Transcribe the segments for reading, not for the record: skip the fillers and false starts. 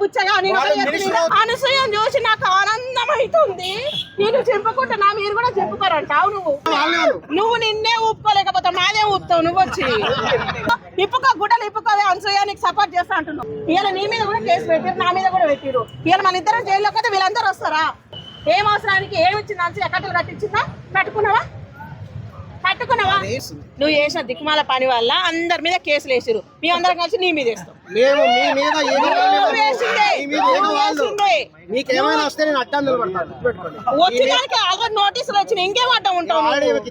బుచ్చగా అనసూయం చూసి నాకు ఆనందం అవుతుంది. నేను చెప్పుకుంటున్నా, మీరు కూడా చెప్పుకోరంటావు. నువ్వు నిన్నే ఊపుకోలేకపోతావు, నాదే ఊపుతావు. నువ్వు వచ్చి ఇప్పుకో గుడ్డలు ఇప్పుకోవే అనసూయ, నీకు సపోర్ట్ చేస్తా అంటున్నావు. ఇవాళ నీ మీద కూడా కేసు పెట్టారు, నా మీద కూడా పెట్టిరు. ఇవాళ మన ఇద్దరం జైల్లో కదా, వీళ్ళందరూ వస్తారా? ఏం అవసరానికి ఏమిచ్చింది అనసూయ? కట్టలు కట్టించిందా? కట్టుకున్నావా? నువ్వు చేసిన దిక్కుమాల పని వల్ల అందరి మీద కేసులు వేసారు. మీ అందరం కలిసి నీ మీద వేస్తాం. వచ్చినానికి ఆల్రెడీ నోటీసులు వచ్చినాయి, ఇంకేం అడ్డం ఉంటావు?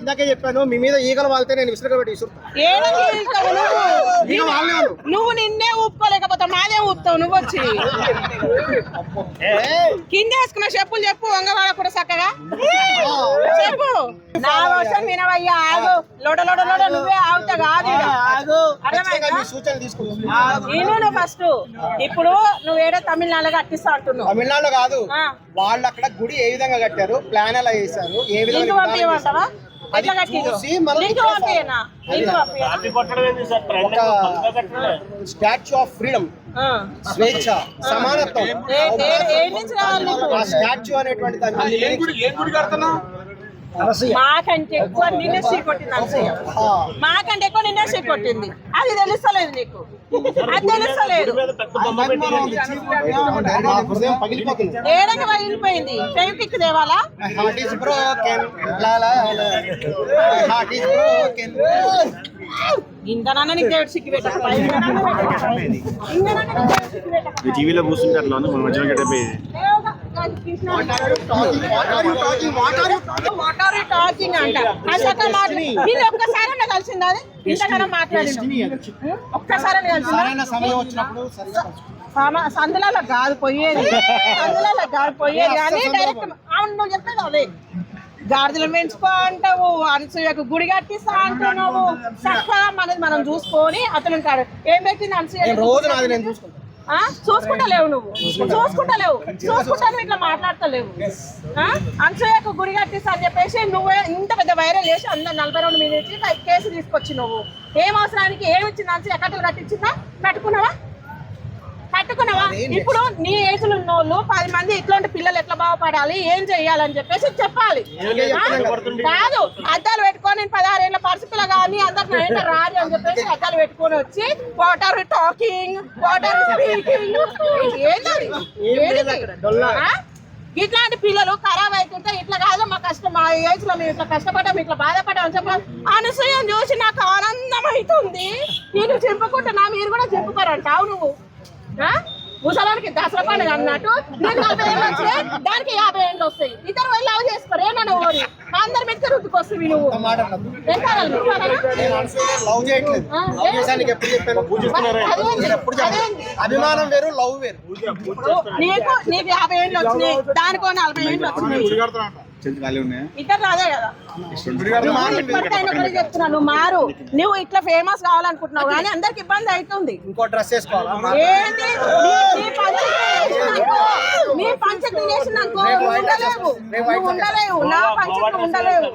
ఇందాకే చెప్పాను, మీ మీద ఈగలు వాళ్తే నేను నువ్వు నిన్నే ఊపుకోలేకపోతావు, నాదే ఊపుతావు. నువ్వు వచ్చి కింద వేసుకున్న చెప్పులు చెప్పు, వంగవాడ కూడా చక్కగా చెప్పు. నా వర్షం వినవయ్యా, ఆగు. లోడ లోడ లోడ నువ్వే ఆగుతా కాదు. నేను ఫస్ట్ ఇప్పుడు నువ్వు ఏడో తమిళనాడులో కట్టిస్తా అంటున్నావు. తమిళనాడులో కాదు, వాళ్ళు అక్కడ గుడి ఏ విధంగా కట్టారు, ప్లాన్ ఎలా చేశారు, ఏ విధంగా స్టాచ్యూ ఆఫ్ ఫ్రీడమ్, స్వేచ్ఛ, సమానత్వం, స్టాచ్యూ అనేటువంటి మాకంటే ఎక్కువ నిన్నే కొట్టింది అనసూయ, మాకంటే ఎక్కువ నిన్నే కొట్టింది. అది తెలుస్తలేదు నీకు, అది తెలుస్తలేదు. ఏడంగా పగిలిపోయింది, ఫెవిక్విక్ తేవాలా? ఇంతనన్నా నీకు దేవుడు సిక్కి పెట్టక టీవీలో కూర్చుంటారు ఒక్కసారి కలిసిందా? ఇంతకన్నా మాట్లాడి ఒక్కసారి సందులలో కాదు పోయేది, సందులలో కాదు పోయేది కానీ డైరెక్ట్ అవును నువ్వు చెప్పేది అదే. గాడిదలు పెంచుకో అంటావు, అనసూయకు గుడి కట్టిస్తా అంటున్నావు. చక్కగా మనది మనం చూసుకొని అతను ఉంటాడు. ఏం పెట్టింది అనసూయ? చూసుకుంటలేవు, నువ్వు చూసుకుంటలేవు, చూసుకుంటాను ఇట్లా మాట్లాడతలేవు. అనసూయకు గుడి కట్టిస్తా అని చెప్పేసి నువ్వే ఇంత పెద్ద వైరల్ చేసి అందరు 42 మీద కేసు తీసుకొచ్చి నువ్వు ఏం అవసరానికి ఏమి ఇచ్చింది? అనసూయ కట్టలు కట్టించిందా? కట్టుకున్నావా? ఇప్పుడు నీ ఏజ్లు ఉన్నోళ్ళు 10 మంది ఇట్లాంటి పిల్లలు ఎట్లా బాగుపడాలి, ఏం చెయ్యాలని చెప్పేసి చెప్పాలి. కాదు అద్దాలు పెట్టుకొని నేను 16 ఏళ్ళ పరిస్థితులు కానీ అందరు నైట్ రాదు అని చెప్పేసి అద్దాలు పెట్టుకొని వచ్చి what are talking, what are speaking, ఇట్లాంటి పిల్లలు ఖరాబ్ అవుతుంటే ఇట్లా కాదు మా కష్టం, మా ఏజ్ లో మేము ఇట్లా కష్టపడ్డాం, ఇట్లా బాధపడ్డాం అని చెప్పాలి. అనసూయం చూసి నాకు ఆనందం అవుతుంది. నేను చెప్పుకుంటున్నా, మీరు కూడా చెప్పుకోరంటావు. నువ్వు ముసలానికి దసరా పండుగ అన్నట్టు నీకు 40 ఏళ్ళు వచ్చి దానికి 50 ఏళ్ళు వస్తాయి. ఇద్దరు వెళ్ళి లవ్ చేసుకోరు, ఏమన్నా ఓడి అందరి మీద రుద్దుకొస్తుంది. నువ్వు అభిమానం వేరు, లవ్ వేరు. నీకు 50 ఏళ్ళు వచ్చినాయి, దానికో 40 ఏళ్ళు వచ్చినాయి. ఇద్దరు రాదే కదా. చెప్తున్నా నువ్వు మారు, నువ్వు ఇట్లా ఫేమస్ కావాలనుకుంటున్నావు కానీ అందరికి ఇబ్బంది అవుతుంది. ఇంకో డ్రెస్ ఏంటి నీ పంచకి చేసినాకో ఉండలేవు, ఉండలేవు, నా పంచకి ఉండలేవు.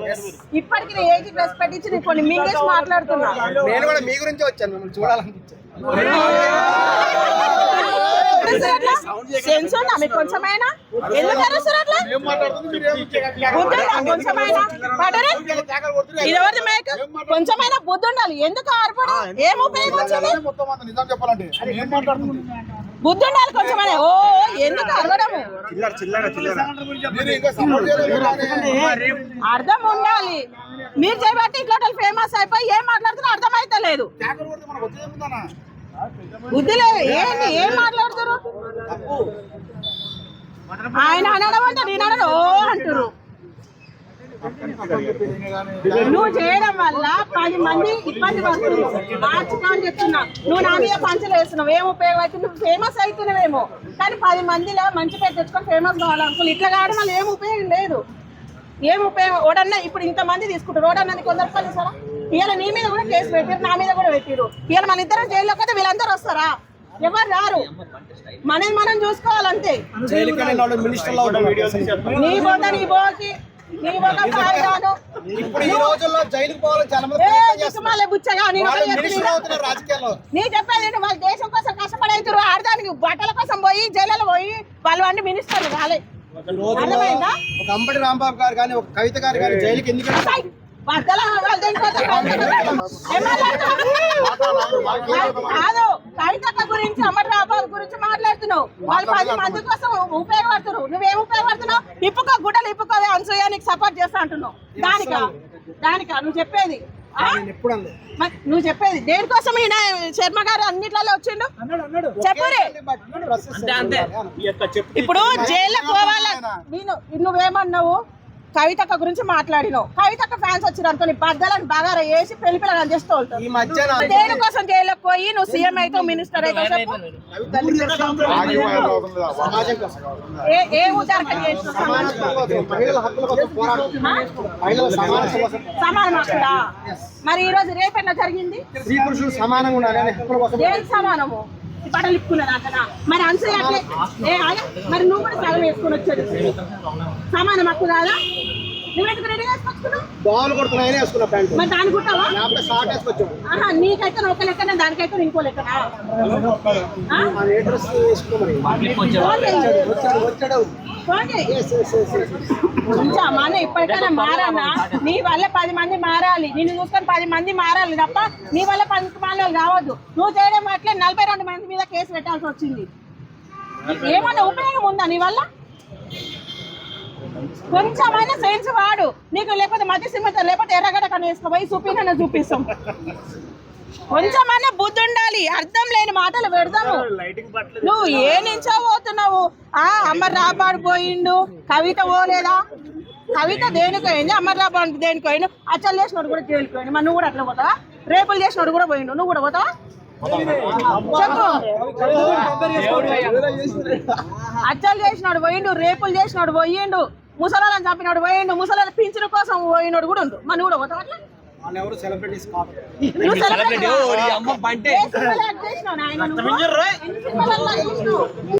ఇప్పటికి నీ ఏజ్ డ్రెస్ పెట్టించి నీ కొన్ని మింగేసి మాట్లాడుతున్నా. నేను కూడా మీ గురించి వచ్చాను, మిమ్మల్ని చూడాలనిపించాను. సెన్స్ ఉందా మీకు కొంచెమైనా? ఎందుకు అరుస్తారు అట్లా? కొంచెమైనా కొంచెమైనా బుద్ధి ఉండాలి. ఎందుకు ఆర్పడం? ఏం ఉపయోగం వచ్చింది? బుద్ధి ఉండాలి కొంచెమైనా. ఓ ఎందుకు అరవడము? అర్థం ఉండాలి. మీరు చేయబట్టి ఇట్లా ఫేమస్ అయిపోయి ఏం మాట్లాడుతున్నా అర్థమైతే లేదు. బుద్ధి లేదు. ఏంటి ఏం మాట్లాడుతారు? ఆయన అనడం అంటే నేను అనడం ఓ అంటారు. నువ్వు చేయడం వల్ల 10 మంది ఇబ్బంది పడుతున్నారు. మార్చుకో అని చెప్తున్నా. నువ్వు నా మీద పంచలు వేస్తున్నావు, ఏం ఉపయోగం అవుతుంది? నువ్వు ఫేమస్ అవుతున్నావేమో కానీ 10 మందిలో మంచి పేరు తెచ్చుకొని ఫేమస్ కావాలనుకో. ఇట్లా కావడం వల్ల ఏం ఉపయోగం లేదు. ఏం ఉపయోగం? ఓడన్నా ఇప్పుడు ఇంతమంది తీసుకుంటారు, ఓడన్నా 100 రూపాయలు ఇస్తారా? ఇవాళ నీ మీద కూడా కేసు పెట్టారు, నా మీద కూడా పెట్టారు. ఇవాళ మన ఇద్దరం జైల్లో కదా, వీళ్ళందరూ వస్తారా? ఎవరు రారు. మనం చూసుకోవాలంతే. నీ పోతా నీ పోకి నీ ఒక కాగితాను ఇప్పుడు ఈ రోజుల్లో జైలుకు పోవాలని చాలా మంది ఏ ప్రయత్నం చేస్తున్నారు. దిక్కుమాలే బుచ్చగా నేను వాళ్ళు ఒకటి మినిస్టర్ చెప్తున్నా. అవుతున్నారు రాజకీయాల్లో. నీ చెప్పేది ఏంటి? వాళ్ళ దేశం కోసం కష్టపడవుతారు ఆడదానికి బట్టల కోసం పోయి జైల్లో పోయి వాళ్ళు అన్ని మినిస్టర్లు కాలే ఈ రోజుల్లో అర్థమైందా? ఒక అంబటి రాంబాబు గారు కానీ ఒక కవిత గారు కానీ జైలుకి ఎందుకంటే బట్టల వాళ్ళు దేనికోసం ఏం మాట్లాడుతున్నావు? కాదు కవితక్క గురించి అమర్రాబాబు గురించి మాట్లాడుతున్నావు. వాళ్ళు 10 మంది కోసం ఉపయోగపడుతున్నారు. నువ్వేం ఉపయోగపడుతున్నావు? ఇప్పుకో గుడ్డలు ఇప్పుకోవే అనసూయ నీకు సపోర్ట్ చేస్తా అంటున్నావు. దానికా నువ్వు చెప్పేది? ఆ? ఎప్పుడు అంది మరి నువ్వు చెప్పేది దేనికోసం? ఈయన శర్మ గారు అన్నిట్లలో వచ్చిండు చెప్పురే. ఇప్పుడు జైల్లో పోవాలా? నువ్వేమన్నావు? కవితక్క గురించి మాట్లాడినావు. కవితక్క ఫ్యాన్స్ వచ్చారు అనుకో నీ బద్దలని బాగా వేసి పెళ్లి పిల్లలు చేస్తూ ఉంటావు. ఈ మధ్యన దేనికోసం జైల్లోకి పోయి నువ్వు సీఎం అయితే మినిస్టర్ అయితే చెప్పు. సమాజం కోసం ఏ ఉదాహరణ చేసిన మహిళల హక్కుల కోసం పోరాడుతున్నారు. మహిళల సమానత కోసం సమానం అక్కడ. మరి ఈ రోజు రేపెట్లా జరిగింది? స్త్రీ పురుషులు సమానంగా ఉండాలి అనే హక్కుల కోసం దేనికి సమానము? బట్టలు ఇప్పుకున్నది అక్కడ. మరి అనసూయ అట్లే మరి నువ్వు కూడా సగం వేసుకొని వచ్చేది సమానం హక్కు కాదా? నువ్వెందుకు రెడీ వేసుకొచ్చుకున్నావు? దోమలు కొడుతున్నాయని వేసుకున్న ప్యాంటు మరి దాని కుట్టావా? లేకపోతే షార్ట్ వేసుకొచ్చాము. ఆహా నీకైతే ఒక లెక్కన దానికైతే ఇంకో లెక్కనా? ఆ రేటర్స్ వేసుకున్నామని వచ్చాడు. కొంచెం మన ఇప్పటికైనా మారన్నా. నీ వల్ల 10 మంది మారాలి. నిన్ను చూసుకొని 10 మంది మారాలి తప్ప నీ వల్ల 10 మంది కావద్దు. నువ్వు చేయడం అట్లే 42 మంది మీద కేసు పెట్టాల్సి వచ్చింది. ఏమన్నా ఉపయోగం ఉందా నీ వల్ల? కొంచెమైనా సెన్స్ వాడు. నీకు లేకపోతే మధ్య సింహత లేకపోతే ఎర్రగడ్డ కన్నా వేసుకోపోయి చూపిన చూపిస్తాం. కొంచెమైనా బుద్ధి ఉండాలి. అర్థం లేని మాటలు పెడతాము. నువ్వు ఏ నుంచో పోతున్నావు? అమర్రాబాద్ పోయిండు, కవిత పోలేదా? కవిత దేనికి పోయింది, అమర్రాబాద్ దేనికి పోయిండు? అచ్చలు చేసినోడు కూడా జైలుకి పోయిండు. మరి నువ్వు కూడా అట్లా పోతావా? రేపులు చేసినోడు కూడా పోయిండు, నువ్వు కూడా పోతావా? చెప్పు. అచ్చలు చేసినాడు పోయిండు, రేపులు చేసినాడు పోయిండు, ముసలాలను చంపినాడు పోయిండు, ముసలాల పింఛను కోసం పోయినాడు కూడా ఉండు. మరి నువ్వు కూడా పోతావా అట్లా? వాళ్ళు ఎవరు సెలబ్రిటీస్ కాదు. నువ్వు సెలబ్రిటీ చేసినావు నాయన. నువ్వు ఎన్ని సినిమాలలో చూసినావు?